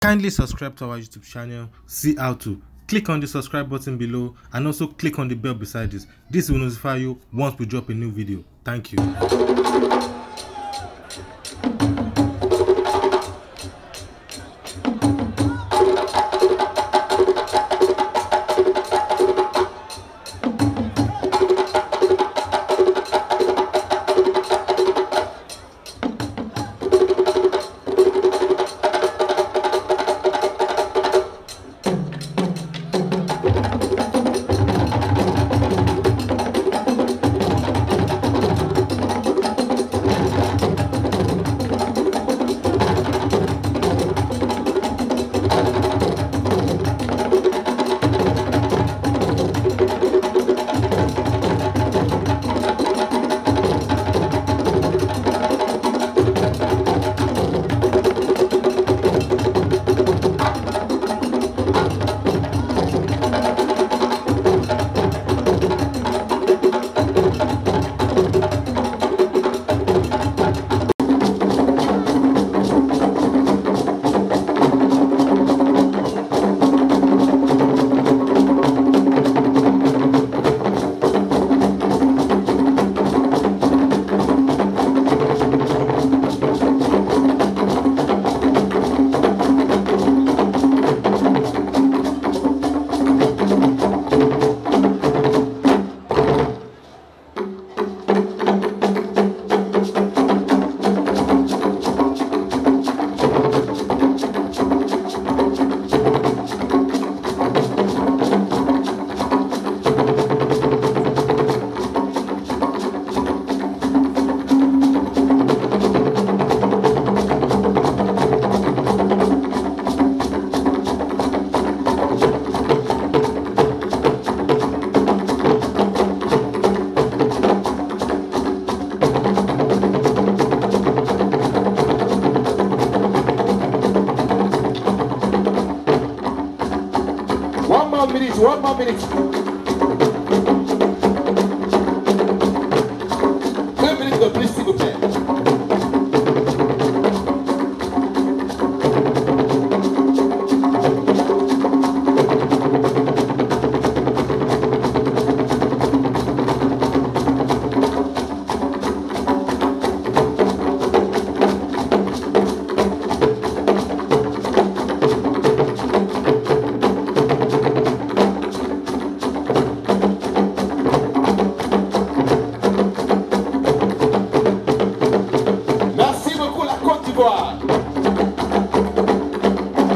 Kindly subscribe to our YouTube channel, see how to. Click on the subscribe button below and also click on the bell beside this. This will notify you once we drop a new video. Thank you. One more minute. 10 minutes to please single player.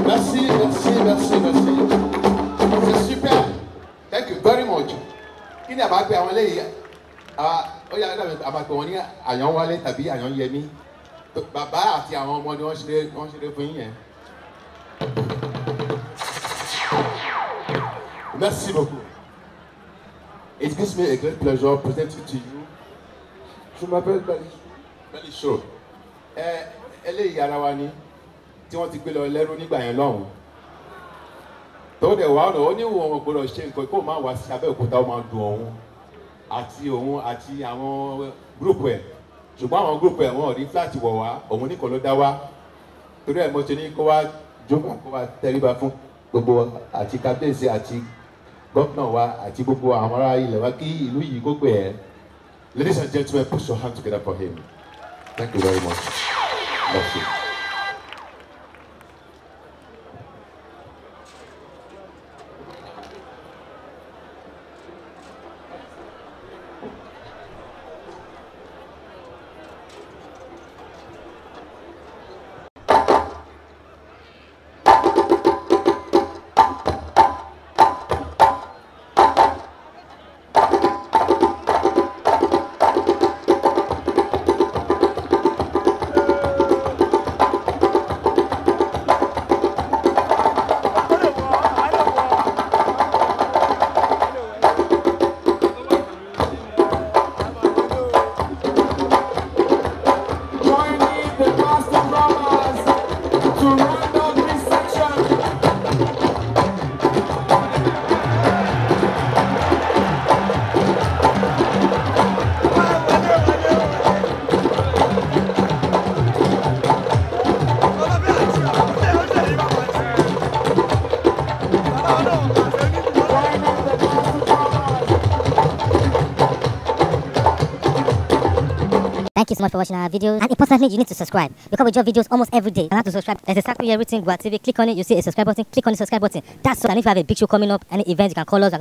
Merci. C'est super. Thank you very much. Kí ni àbá pé àwọn eléyìí ó yà àbá pé wọ́n ní Àyànwálé tàbí Àyànyẹmí. Bàbá àti àwọn ọmọ ni wọ́n ṣeré fún yín yẹn. Merci beaucoup. It gives me a great pleasure presenting to you. Je m'appelle Balisho. Eléyìí ara wa ni tí wọ́n ti gbé lọ lẹ́rú nígbà yẹn lọ́hùn. Tó dẹ̀ wá ọ̀nà ó ní wọn gbọ́dọ̀ ṣe nǹkan kó máa wá sí Abẹ́òkúta ó máa dùn òun àti àwọn gúrùpù ẹ̀. Ṣùgbọ́n àwọn gúrùpù ẹ̀ wọ́n rí fúláàtì wọ̀ wá òun nìkan ló dá wá. Torí ẹ̀ mo ṣe ní kó wá jókòó kó wá tẹríba fún gbogbo àti kábíyèsí àti gómìnà wa àti gbogbo àwọn ará ilẹ̀ wa kí ìlú yìí kó pè ẹ́. Ladies and gentlemen, put your hand together for him. Thank you very much. Thank you. Thank you so much for watching our videos. And importantly, you need to subscribe because we drop videos almost every day. You have to subscribe. There's exactly everything. Gua TV. Click on it. You see a subscribe button. Click on the subscribe button. That's all. And if you have a big show coming up, any event, you can call us.